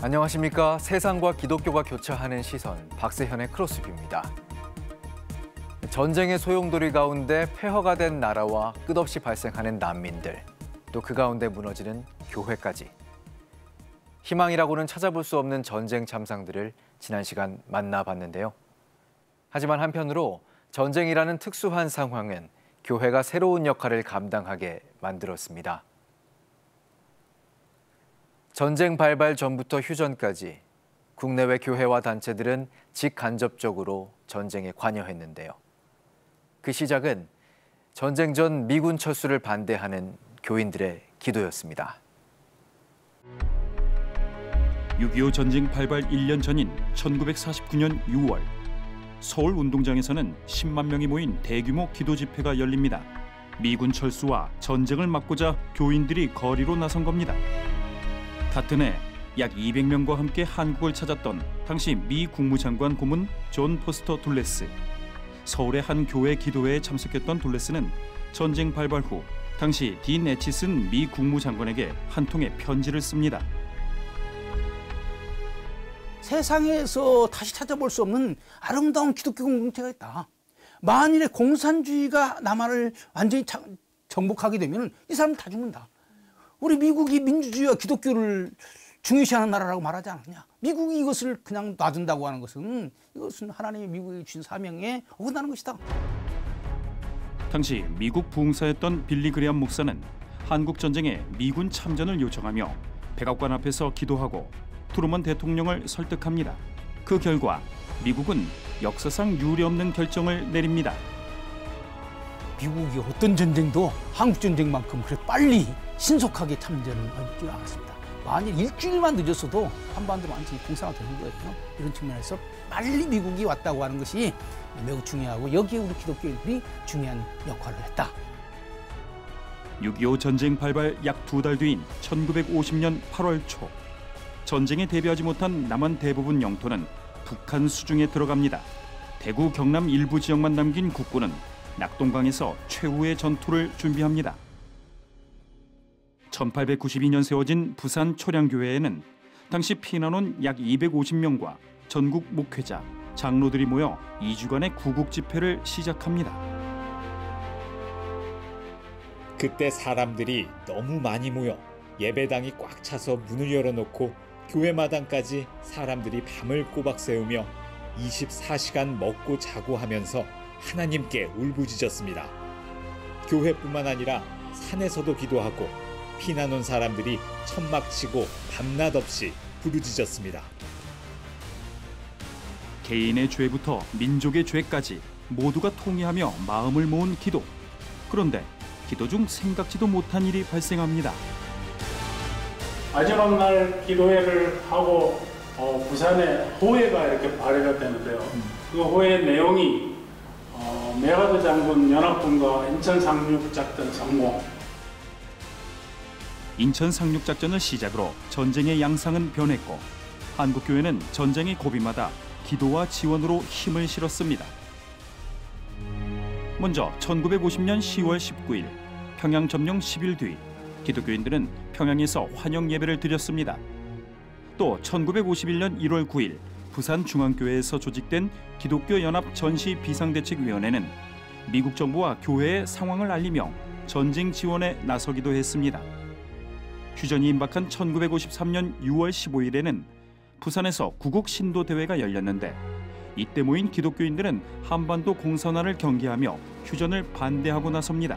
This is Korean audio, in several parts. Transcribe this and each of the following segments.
안녕하십니까. 세상과 기독교가 교차하는 시선, 박세현의 크로스뷰입니다. 전쟁의 소용돌이 가운데 폐허가 된 나라와 끝없이 발생하는 난민들, 또 그 가운데 무너지는 교회까지. 희망이라고는 찾아볼 수 없는 전쟁 참상들을 지난 시간 만나봤는데요. 하지만 한편으로 전쟁이라는 특수한 상황은 교회가 새로운 역할을 감당하게 만들었습니다. 전쟁 발발 전부터 휴전까지 국내외 교회와 단체들은 직간접적으로 전쟁에 관여했는데요. 그 시작은 전쟁 전 미군 철수를 반대하는 교인들의 기도였습니다. 6.25 전쟁 발발 1년 전인 1949년 6월 서울 운동장에서는 10만 명이 모인 대규모 기도 집회가 열립니다. 미군 철수와 전쟁을 막고자 교인들이 거리로 나선 겁니다. 같은 해 약 200명과 함께 한국을 찾았던 당시 미 국무장관 고문 존 포스터 둘레스. 서울의 한 교회 기도회에 참석했던 둘레스는 전쟁 발발 후 당시 딘 애치슨 미 국무장관에게 한 통의 편지를 씁니다. 세상에서 다시 찾아볼 수 없는 아름다운 기독교 공동체가 있다. 만일에 공산주의가 남한을 완전히 정복하게 되면 이 사람은 다 죽는다. 우리 미국이 민주주의와 기독교를 중요시하는 나라라고 말하지 않았냐. 미국이 이것을 그냥 놔둔다고 하는 것은 이것은 하나님이 미국에 주신 사명에 어긋나는 것이다. 당시 미국 부흥사였던 빌리 그레엄 목사는 한국 전쟁에 미군 참전을 요청하며 백악관 앞에서 기도하고 트루먼 대통령을 설득합니다. 그 결과 미국은 역사상 유례없는 결정을 내립니다. 미국이 어떤 전쟁도 한국 전쟁만큼 그래 빨리 신속하게 참전을 하지 않았습니다. 만일 일주일만 늦었어도 한반도로 완전히 공산화되는 거예요. 이런 측면에서 빨리 미국이 왔다고 하는 것이 매우 중요하고 여기에 우리 기독교인들이 중요한 역할을 했다. 6.25 전쟁 발발 약 2달 뒤인 1950년 8월 초 전쟁에 대비하지 못한 남한 대부분 영토는 북한 수중에 들어갑니다. 대구 경남 일부 지역만 남긴 국군은 낙동강에서 최후의 전투를 준비합니다. 1892년 세워진 부산 초량교회에는 당시 피난온 약 250명과 전국 목회자, 장로들이 모여 2주간의 구국 집회를 시작합니다. 그때 사람들이 너무 많이 모여 예배당이 꽉 차서 문을 열어놓고 교회 마당까지 사람들이 밤을 꼬박 세우며 24시간 먹고 자고 하면서 하나님께 울부짖었습니다. 교회뿐만 아니라 산에서도 기도하고 피난 온 사람들이 천막치고 밤낮 없이 부르짖었습니다. 개인의 죄부터 민족의 죄까지 모두가 통회하며 마음을 모은 기도. 그런데 기도 중 생각지도 못한 일이 발생합니다. 마지막 날 기도회를 하고 부산에 호회가 이렇게 발해가 되는데요. 그 호회 내용이 메가드 장군 연합군과 인천 상륙작전 성공. 인천 상륙작전을 시작으로 전쟁의 양상은 변했고 한국교회는 전쟁의 고비마다 기도와 지원으로 힘을 실었습니다. 먼저 1950년 10월 19일 평양 점령 10일 뒤 기독교인들은 평양에서 환영 예배를 드렸습니다. 또 1951년 1월 9일 부산중앙교회에서 조직된 기독교연합 전시비상대책위원회는 미국 정부와 교회의 상황을 알리며 전쟁 지원에 나서기도 했습니다. 휴전이 임박한 1953년 6월 15일에는 부산에서 구국 신도 대회가 열렸는데 이때 모인 기독교인들은 한반도 공산화를 경계하며 휴전을 반대하고 나섭니다.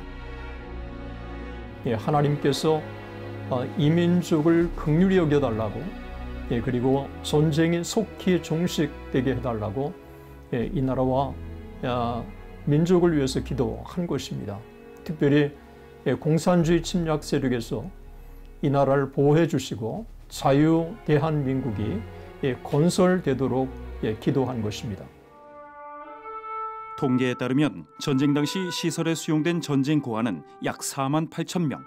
하나님께서 이민족을 긍휼히 여겨달라고 그리고 전쟁이 속히 종식되게 해달라고 이 나라와 민족을 위해서 기도한 것입니다. 특별히 공산주의 침략 세력에서 이 나라를 보호해 주시고 자유 대한민국이 건설되도록 기도한 것입니다. 통계에 따르면 전쟁 당시 시설에 수용된 전쟁 고아는 약 4만 8천 명.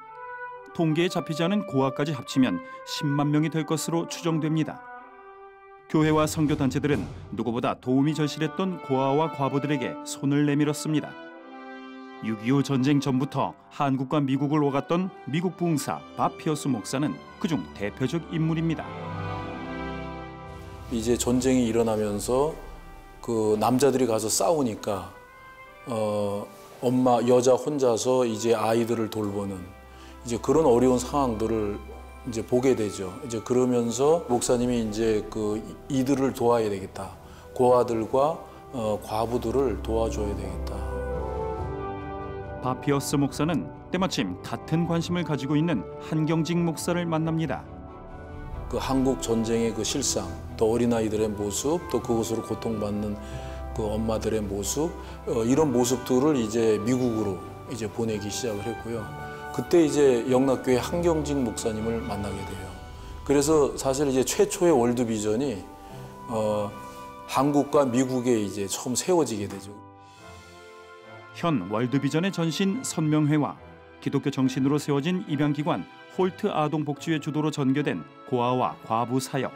통계에 잡히지 않은 고아까지 합치면 10만 명이 될 것으로 추정됩니다. 교회와 선교단체들은 누구보다 도움이 절실했던 고아와 과부들에게 손을 내밀었습니다. 6.25 전쟁 전부터 한국과 미국을 오갔던 미국 부흥사 밥 피어스 목사는 그중 대표적 인물입니다. 이제 전쟁이 일어나면서 그 남자들이 가서 싸우니까 엄마 여자 혼자서 이제 아이들을 돌보는 이제 그런 어려운 상황들을 이제 보게 되죠. 이제 그러면서 목사님이 이제 그 이들을 도와야 되겠다. 고아들과 과부들을 도와줘야 되겠다. 바피어스 목사는 때마침 같은 관심을 가지고 있는 한경직 목사를 만납니다. 그 한국 전쟁의 그 실상, 또 어린아이들의 모습, 또 그것으로 고통받는 그 엄마들의 모습, 이런 모습들을 이제 미국으로 이제 보내기 시작을 했고요. 그때 이제 영락교회 한경직 목사님을 만나게 돼요. 그래서 사실 이제 최초의 월드비전이 한국과 미국에 이제 처음 세워지게 되죠. 현 월드비전의 전신 선명회와 기독교 정신으로 세워진 입양기관 홀트 아동복지회 주도로 전개된 고아와 과부 사역.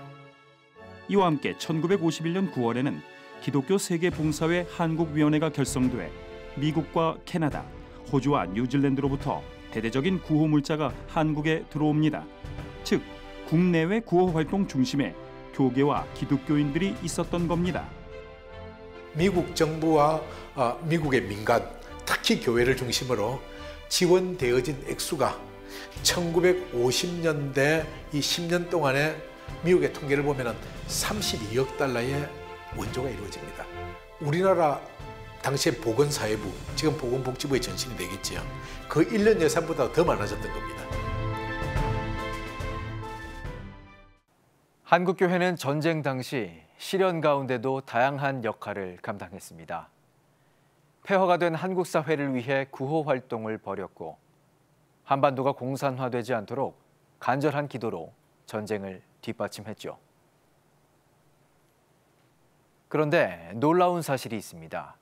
이와 함께 1951년 9월에는 기독교 세계봉사회 한국위원회가 결성돼 미국과 캐나다, 호주와 뉴질랜드로부터 대대적인 구호 물자가 한국에 들어옵니다. 즉, 국내외 구호 활동 중심에 교계와 기독교인들이 있었던 겁니다. 미국 정부와 미국의 민간, 특히 교회를 중심으로 지원되어진 액수가 1950년대 이 10년 동안의 미국의 통계를 보면 32억 달러의 원조가 이루어집니다. 우리나라 당시에 보건사회부, 지금 보건복지부의 전신이 되겠지요. 그 1년 예산보다 더 많아졌던 겁니다. 한국교회는 전쟁 당시 시련 가운데도 다양한 역할을 감당했습니다. 폐허가 된 한국 사회를 위해 구호 활동을 벌였고 한반도가 공산화되지 않도록 간절한 기도로 전쟁을 뒷받침했죠. 그런데 놀라운 사실이 있습니다.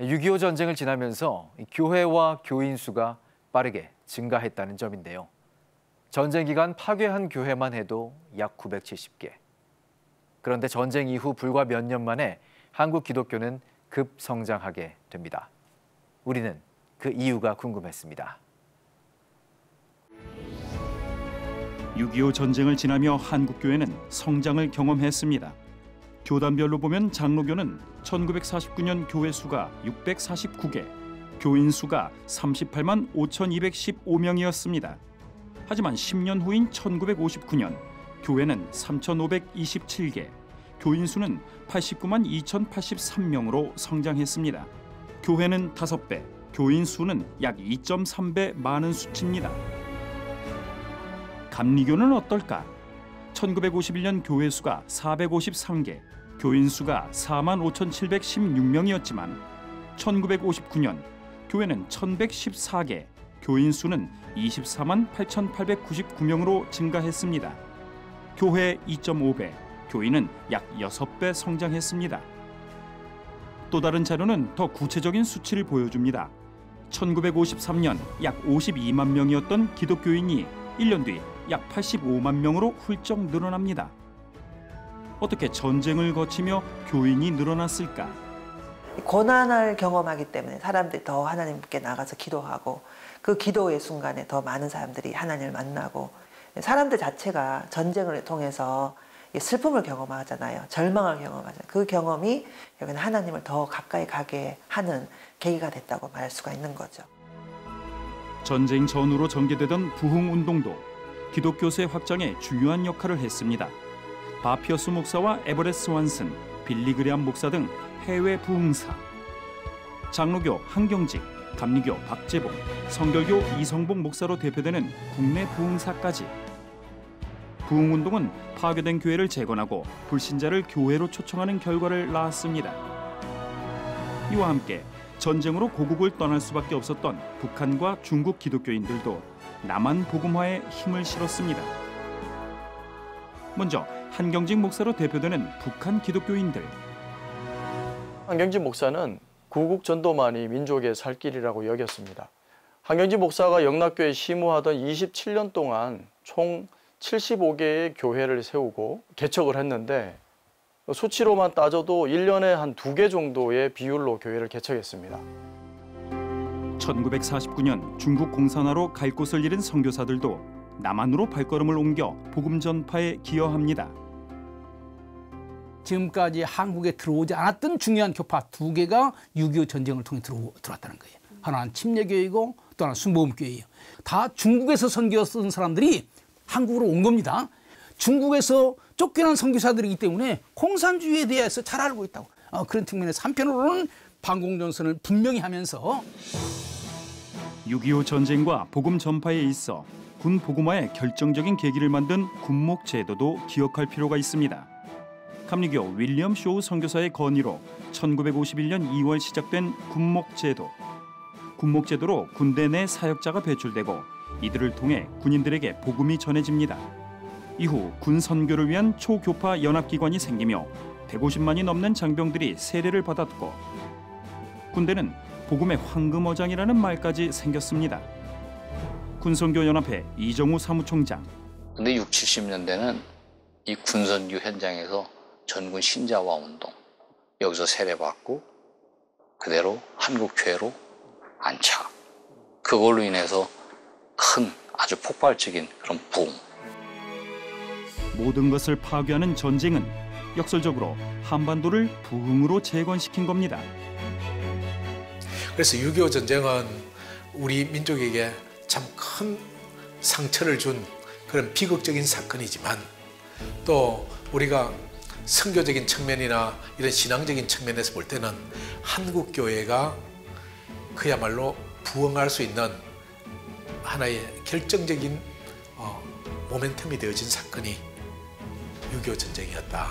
6.25 전쟁을 지나면서 교회와 교인 수가 빠르게 증가했다는 점인데요. 전쟁 기간 파괴한 교회만 해도 약 970개. 그런데 전쟁 이후 불과 몇 년 만에 한국 기독교는 급성장하게 됩니다. 우리는 그 이유가 궁금했습니다. 6.25 전쟁을 지나며 한국교회는 성장을 경험했습니다. 교단별로 보면 장로교는 1949년 교회 수가 649개, 교인 수가 38만 5,215명이었습니다. 하지만 10년 후인 1959년 교회는 3,527개, 교인 수는 89만 2,083명으로 성장했습니다. 교회는 5배, 교인 수는 약 2.3배 많은 수치입니다. 감리교는 어떨까? 1951년 교회 수가 453개, 교인 수가 4만 5,716명이었지만 1959년 교회는 1,114개, 교인 수는 24만 8,899명으로 증가했습니다. 교회 2.5배, 교인은 약 6배 성장했습니다. 또 다른 자료는 더 구체적인 수치를 보여줍니다. 1953년 약 52만 명이었던 기독교인이 1년 뒤 약 85만 명으로 훌쩍 늘어납니다. 어떻게 전쟁을 거치며 교인이 늘어났을까? 고난을 경험하기 때문에 사람들이 더 하나님께 나가서 기도하고 그 기도의 순간에 더 많은 사람들이 하나님을 만나고 사람들 자체가 전쟁을 통해서 슬픔을 경험하잖아요. 절망을 경험하잖아요. 그 경험이 여기는 하나님을 더 가까이 가게 하는 계기가 됐다고 말할 수가 있는 거죠. 전쟁 전후로 전개되던 부흥운동도 기독교세 확장에 중요한 역할을 했습니다. 바피어스 목사와 에버레스 완슨, 빌리 그레암 목사 등 해외 부흥사, 장로교 한경직, 감리교 박재봉, 성결교 이성봉 목사로 대표되는 국내 부흥사까지. 부흥운동은 파괴된 교회를 재건하고 불신자를 교회로 초청하는 결과를 낳았습니다. 이와 함께 전쟁으로 고국을 떠날 수밖에 없었던 북한과 중국 기독교인들도 남한 복음화에 힘을 실었습니다. 먼저 한경직 목사로 대표되는 북한 기독교인들. 한경직 목사는 구국 전도만이 민족의 살 길이라고 여겼습니다. 한경직 목사가 영락교에 심우하던 27년 동안 총 75개의 교회를 세우고 개척을 했는데 수치로만 따져도 1년에 한 2개 정도의 비율로 교회를 개척했습니다. 1949년 중국 공산화로 갈 곳을 잃은 선교사들도 남한으로 발걸음을 옮겨 복음 전파에 기여합니다. 지금까지 한국에 들어오지 않았던 중요한 교파 2개가 6.25 전쟁을 통해 들어왔다는 거예요. 하나는 침례교회이고 또 하나는 순복음교회예요. 다 중국에서 선교 쓴 사람들이 한국으로 온 겁니다. 중국에서 쫓겨난 선교사들이기 때문에 공산주의에 대해서 잘 알고 있다고. 그런 측면에서 한편으로는 반공전선을 분명히 하면서 6.25 전쟁과 복음 전파에 있어 군 복음화의 결정적인 계기를 만든 군목 제도도 기억할 필요가 있습니다. 감리교 윌리엄 쇼우 선교사의 건의로 1951년 2월 시작된 군목 제도. 군목 제도로 군대 내 사역자가 배출되고 이들을 통해 군인들에게 복음이 전해집니다. 이후 군 선교를 위한 초교파 연합기관이 생기며 150만이 넘는 장병들이 세례를 받았고 군대는 복음의 황금어장이라는 말까지 생겼습니다. 군선교연합회 이정우 사무총장. 근데 60, 70년대는 이 군선교 현장에서 전군 신자화 운동, 여기서 세례받고 그대로 한국교회로 안착. 그걸로 인해서 큰 아주 폭발적인 그런 붐. 모든 것을 파괴하는 전쟁은 역설적으로 한반도를 부흥으로 재건시킨 겁니다. 그래서 6.25 전쟁은 우리 민족에게 참 큰 상처를 준 그런 비극적인 사건이지만 또 우리가 선교적인 측면이나 이런 신앙적인 측면에서 볼 때는 한국교회가 그야말로 부흥할 수 있는 하나의 결정적인 모멘텀이 되어진 사건이 6.25 전쟁이었다.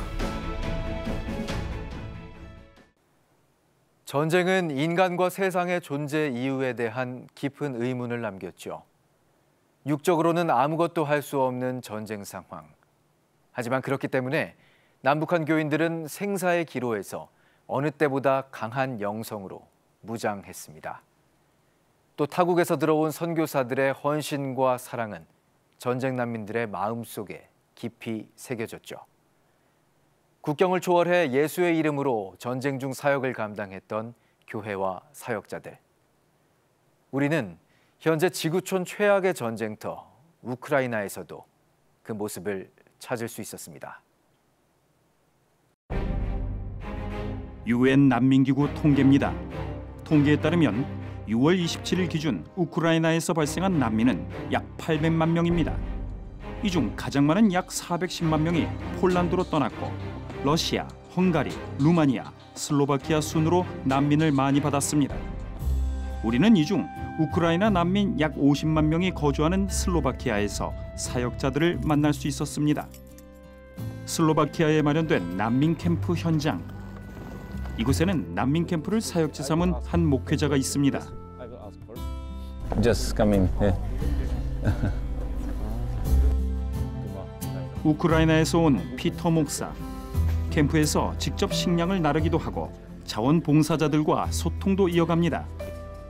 전쟁은 인간과 세상의 존재 이유에 대한 깊은 의문을 남겼죠. 육적으로는 아무것도 할 수 없는 전쟁 상황. 하지만 그렇기 때문에 남북한 교인들은 생사의 기로에서 어느 때보다 강한 영성으로 무장했습니다. 또 타국에서 들어온 선교사들의 헌신과 사랑은 전쟁 난민들의 마음속에 깊이 새겨졌죠. 국경을 초월해 예수의 이름으로 전쟁 중 사역을 감당했던 교회와 사역자들. 우리는 현재 지구촌 최악의 전쟁터 우크라이나에서도 그 모습을 찾을 수 있었습니다. UN 난민기구 통계입니다. 통계에 따르면 6월 27일 기준 우크라이나에서 발생한 난민은 약 800만 명입니다. 이 중 가장 많은 약 410만 명이 폴란드로 떠났고 러시아, 헝가리, 루마니아, 슬로바키아 순으로 난민을 많이 받았습니다. 우리는 이 중 우크라이나 난민 약 50만 명이 거주하는 슬로바키아에서 사역자들을 만날 수 있었습니다. 슬로바키아에 마련된 난민 캠프 현장. 이곳에는 난민 캠프를 사역지 삼은 한 목회자가 있습니다. Just come in. Yeah. 우크라이나에서 온 피터 목사. 캠프에서 직접 식량을 나르기도 하고 자원봉사자들과 소통도 이어갑니다.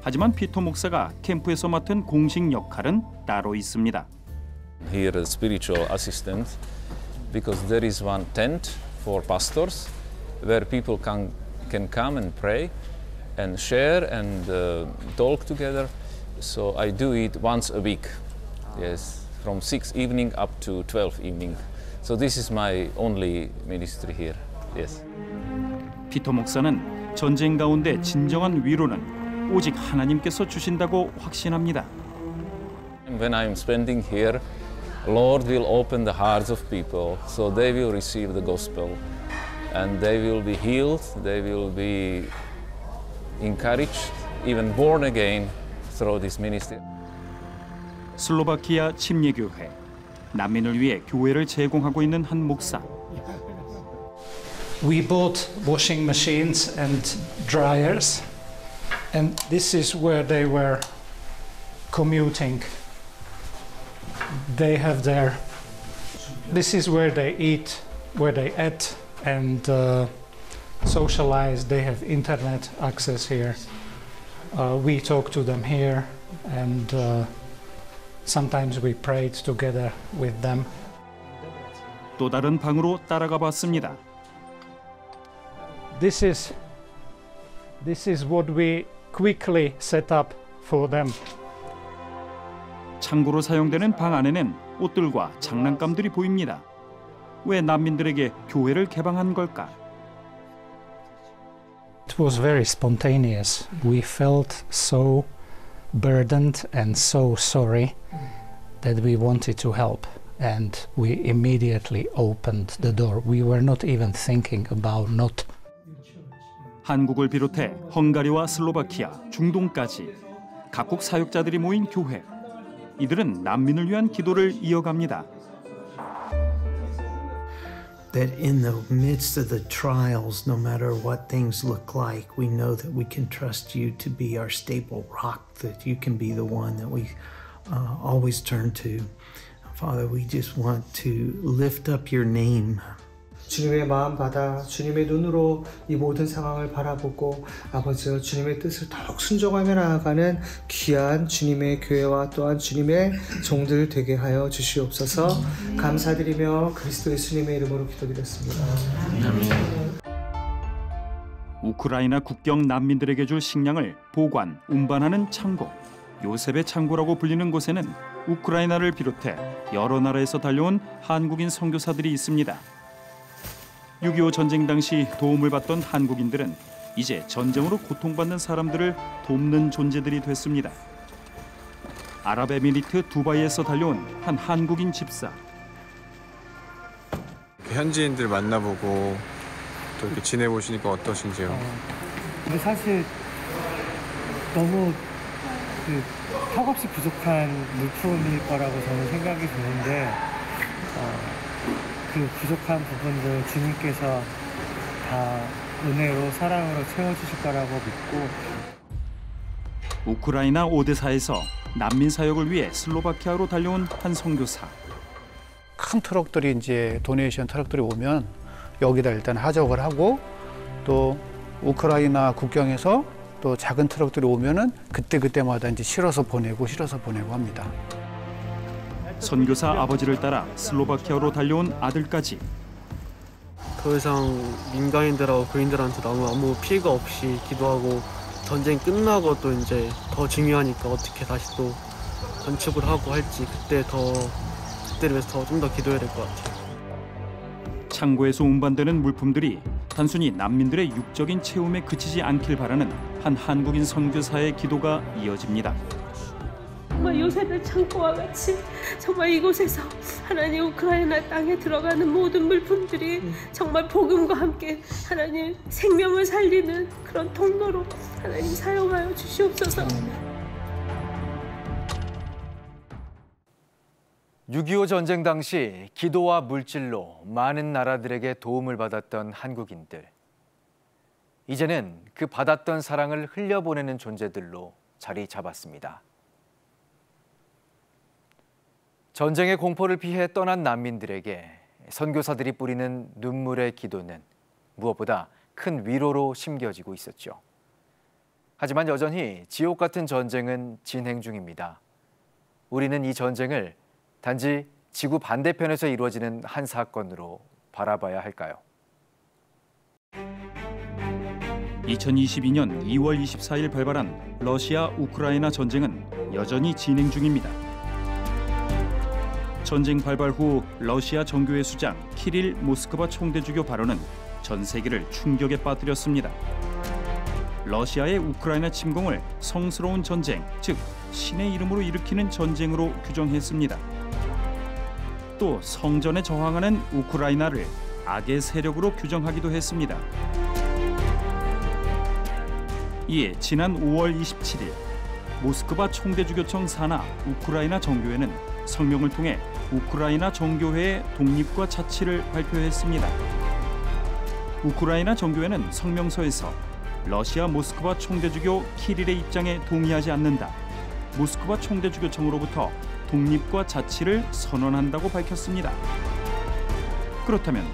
하지만 피터 목사가 캠프에서 맡은 공식 역할은 따로 있습니다. Here a spiritual assistant because there is one tent for pastors where people can come and pray and share and talk together. So I do it once a week. Yes, from 6 evening up to 12 evening. So this is my only ministry here. Yes. 피터 목사는 전쟁 가운데 진정한 위로는 오직 하나님께서 주신다고 확신합니다. When I'm spending here, Lord will open the hearts of people, so they will receive the gospel, and they will be healed, they will be encouraged, even born again through this ministry. 슬로바키아 침례교회, 난민을 위해 교회를 제공하고 있는 한 목사. We bought washing machines and dryers, and this is where they were commuting. They have this is where they eat, where they ate and socialize. They have internet access here. We talk to them here, and sometimes we prayed together with them. 또 다른 방으로 따라가 봤습니다. This is what we quickly set up for them. 창고로 사용되는 방 안에는 옷들과 장난감들이 보입니다. 왜 난민들에게 교회를 개방한 걸까? It was very spontaneous. We felt so burdened and so sorry that we wanted to help. And we immediately opened the door. We were not even thinking about not. 한국을 비롯해 헝가리와 슬로바키아, 중동까지 각국 사역자들이 모인 교회. 이들은 난민을 위한 기도를 이어갑니다. That in the midst of the trials, no matter what things look like, we know that we can trust you to be our stable rock, that you can be the one that we always turn to. Father, we just want to lift up your name. 주님의 마음 받아 주님의 눈으로 이 모든 상황을 바라보고 아버지와 주님의 뜻을 더욱 순종하며 나아가는 귀한 주님의 교회와 또한 주님의 종들 되게 하여 주시옵소서. 감사드리며 그리스도 예수님의 이름으로 기도드렸습니다. 아멘. 우크라이나 국경 난민들에게 줄 식량을 보관, 운반하는 창고. 요셉의 창고라고 불리는 곳에는 우크라이나를 비롯해 여러 나라에서 달려온 한국인 선교사들이 있습니다. 6.25 전쟁 당시 도움을 받던 한국인들은 이제 전쟁으로 고통받는 사람들을 돕는 존재들이 됐습니다. 아랍에미리트 두바이에서 달려온 한 한국인 집사. 현지인들 만나보고 또 이렇게 지내보시니까 어떠신지요? 근데 사실 너무 턱없이 부족한 물품일 거라고 저는 생각이 드는데 그 부족한 부분들 주님께서 다 은혜로 사랑으로 채워주실 거라고 믿고. 우크라이나 오데사에서 난민 사역을 위해 슬로바키아로 달려온 한 선교사. 큰 트럭들이 이제 도네이션 트럭들이 오면 여기다 일단 하적을 하고 또 우크라이나 국경에서 또 작은 트럭들이 오면은 그때마다 이제 실어서 보내고 합니다. 선교사 아버지를 따라 슬로바키아로 달려온 아들까지. 더 이상 민간인들하고 그인들한테 너무 아무 피해가 없이 기도하고 전쟁 끝나고 또 이제 더 중요하니까 어떻게 다시 또 건축을 하고 할지 그때를 위해서 좀 더 기도해야 될 것 같아요. 창고에서 운반되는 물품들이 단순히 난민들의 육적인 채움에 그치지 않길 바라는 한 한국인 선교사의 기도가 이어집니다. 정말 요셉의 창고와 같이 정말 이곳에서 하나님 우크라이나 땅에 들어가는 모든 물품들이 정말 복음과 함께 하나님 생명을 살리는 그런 통로로 하나님 사용하여 주시옵소서. 6.25 전쟁 당시 기도와 물질로 많은 나라들에게 도움을 받았던 한국인들. 이제는 그 받았던 사랑을 흘려보내는 존재들로 자리 잡았습니다. 전쟁의 공포를 피해 떠난 난민들에게 선교사들이 뿌리는 눈물의 기도는 무엇보다 큰 위로로 심겨지고 있었죠. 하지만 여전히 지옥 같은 전쟁은 진행 중입니다. 우리는 이 전쟁을 단지 지구 반대편에서 이루어지는 한 사건으로 바라봐야 할까요? 2022년 2월 24일 발발한 러시아 우크라이나 전쟁은 여전히 진행 중입니다. 전쟁 발발 후 러시아 정교회 수장 키릴 모스크바 총대주교 발언은 전 세계를 충격에 빠뜨렸습니다. 러시아의 우크라이나 침공을 성스러운 전쟁, 즉 신의 이름으로 일으키는 전쟁으로 규정했습니다. 또 성전에 저항하는 우크라이나를 악의 세력으로 규정하기도 했습니다. 이에 지난 5월 27일 모스크바 총대주교청 산하 우크라이나 정교회는 성명을 통해 우크라이나 정교회의 독립과 자치를 발표했습니다. 우크라이나 정교회는 성명서에서 러시아 모스크바 총대주교 키릴의 입장에 동의하지 않는다. 모스크바 총대주교청으로부터 독립과 자치를 선언한다고 밝혔습니다. 그렇다면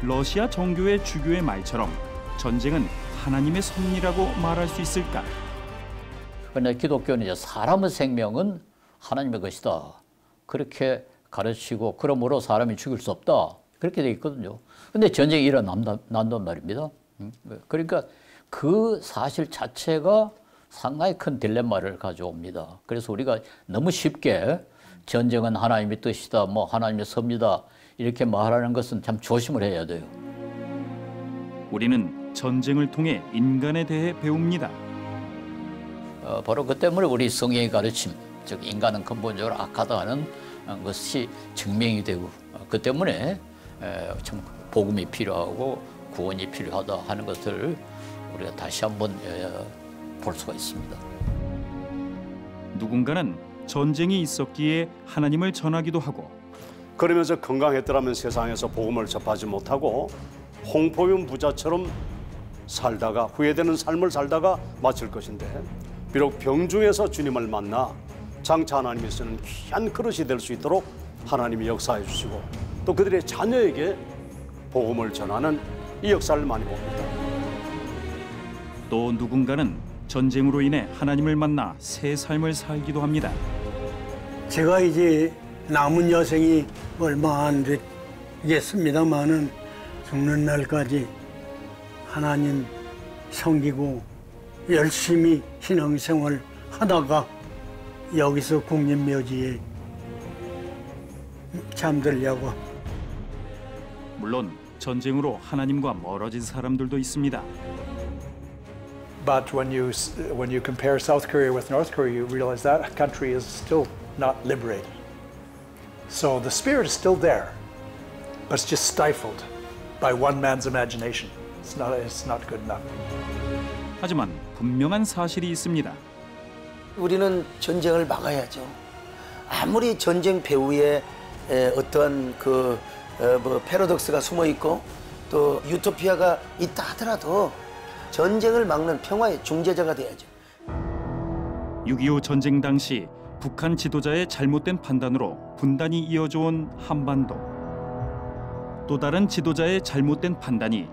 러시아 정교회 주교의 말처럼 전쟁은 하나님의 섭리라고 말할 수 있을까? 그런데 기독교는 이제 사람의 생명은 하나님의 것이다. 그렇게 가르치고 그러므로 사람이 죽일 수 없다. 그렇게 돼 있거든요. 근데 전쟁이 일어난단 말입니다. 그러니까 그 사실 자체가 상당히 큰 딜레마를 가져옵니다. 그래서 우리가 너무 쉽게 전쟁은 하나님의 뜻이다, 뭐 하나님의 섭리다 이렇게 말하는 것은 참 조심을 해야 돼요. 우리는 전쟁을 통해 인간에 대해 배웁니다. 바로 그 때문에 우리 성경의 가르침, 즉 인간은 근본적으로 악하다는 것이 증명이 되고 그 때문에 참 복음이 필요하고 구원이 필요하다 하는 것을 우리가 다시 한번 볼 수가 있습니다. 누군가는 전쟁이 있었기에 하나님을 전하기도 하고 그러면서 건강했더라면 세상에서 복음을 접하지 못하고 홍포윤 부자처럼 살다가 후회되는 삶을 살다가 마칠 것인데 비록 병중에서 주님을 만나 장차 하나님이 쓰는 귀한 그릇이 될 수 있도록 하나님이 역사해 주시고 또 그들의 자녀에게 복음을 전하는 이 역사를 많이 봅니다. 또 누군가는 전쟁으로 인해 하나님을 만나 새 삶을 살기도 합니다. 제가 이제 남은 여생이 얼마 안 되겠습니다만은 죽는 날까지 하나님 섬기고 열심히 신앙생활 하다가 여기서 국립묘지에 잠들려고. 물론 전쟁으로 하나님과 멀어진 사람들도 있습니다. But when you compare South Korea with North Korea, you realize that country is still not liberated. So the spirit is still there, but it's just stifled by one man's imagination. It's not good enough. 하지만 분명한 사실이 있습니다. 우리는 전쟁을 막아야죠. 아무리 전쟁 배후에 어떤 패러독스가 숨어 있고 또 유토피아가 있다 하더라도 전쟁을 막는 평화의 중재자가 돼야죠. 6.25 전쟁 당시 북한 지도자의 잘못된 판단으로 분단이 이어져 온 한반도. 또 다른 지도자의 잘못된 판단이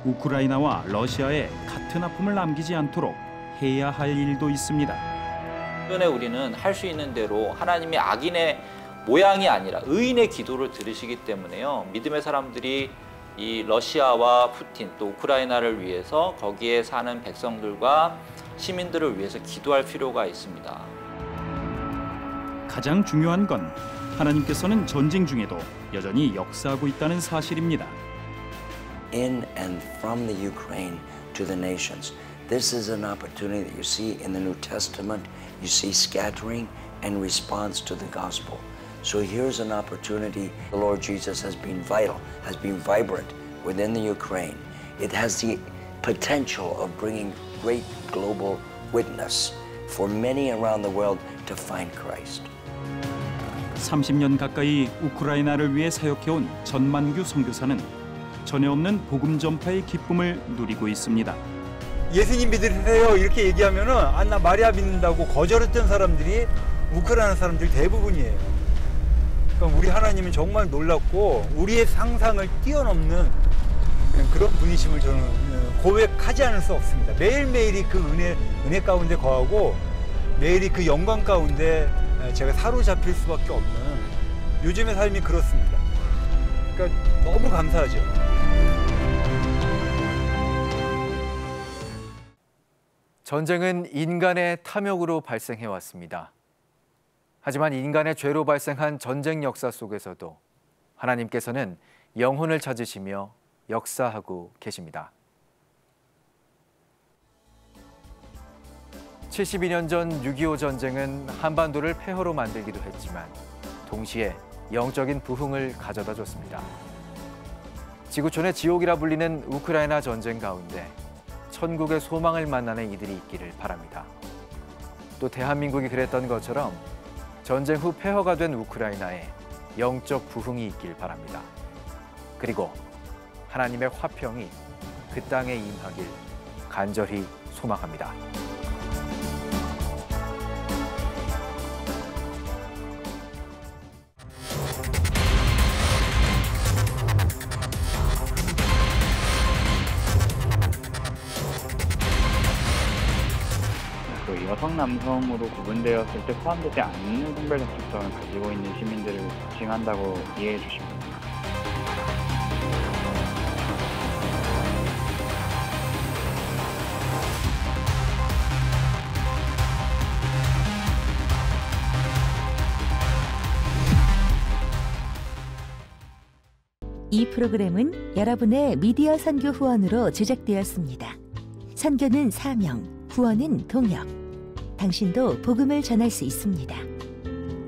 우크라이나와 러시아에 같은 아픔을 남기지 않도록 해야 할 일도 있습니다. 이번에 우리는 할 수 있는 대로 하나님의 악인의 모양이 아니라 의인의 기도를 들으시기 때문에요. 믿음의 사람들이 이 러시아와 푸틴 또 우크라이나를 위해서 거기에 사는 백성들과 시민들을 위해서 기도할 필요가 있습니다. 가장 중요한 건 하나님께서는 전쟁 중에도 여전히 역사하고 있다는 사실입니다. In and from the Ukraine to the nations. This is an opportunity that you see in the New Testament. You see scattering and response to the gospel. So here's an opportunity. The Lord Jesus has been vital, has been vibrant within the Ukraine. It has the potential of bringing great global witness for many around the world to find Christ. 30년 가까이 우크라이나를 위해 사역해온 전만규 선교사는 전혀 없는 복음 전파의 기쁨을 누리고 있습니다. 예수님 믿으세요 이렇게 얘기하면은 나 마리아 믿는다고 거절했던 사람들이 우크라이나 사람들 대부분이에요. 그러니까 우리 하나님은 정말 놀랍고 우리의 상상을 뛰어넘는 그런 분이심을 저는 고백하지 않을 수 없습니다. 매일매일이 그 은혜 가운데 거하고 매일이 그 영광 가운데 제가 사로잡힐 수밖에 없는 요즘의 삶이 그렇습니다. 그러니까 너무 감사하죠. 전쟁은 인간의 탐욕으로 발생해 왔습니다. 하지만 인간의 죄로 발생한 전쟁 역사 속에서도 하나님께서는 영혼을 찾으시며 역사하고 계십니다. 72년 전 6.25 전쟁은 한반도를 폐허로 만들기도 했지만 동시에 영적인 부흥을 가져다 줬습니다. 지구촌의 지옥이라 불리는 우크라이나 전쟁 가운데 천국의 소망을 만나는 이들이 있기를 바랍니다. 또 대한민국이 그랬던 것처럼 전쟁 후 폐허가 된 우크라이나에 영적 부흥이 있길 바랍니다. 그리고 하나님의 화평이 그 땅에 임하길 간절히 소망합니다. 여성, 남성으로 구분되었을 때 포함되지 않는 성별적 특성을 가지고 있는 시민들을 지칭한다고 이해해 주시면 됩니다. 이 프로그램은 여러분의 미디어 선교 후원으로 제작되었습니다. 선교는 사명, 후원은 동역. 당신도 복음을 전할 수 있습니다.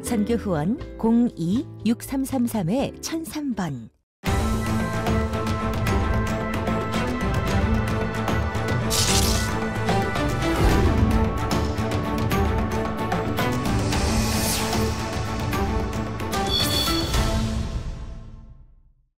선교 후원 02-6333-1003번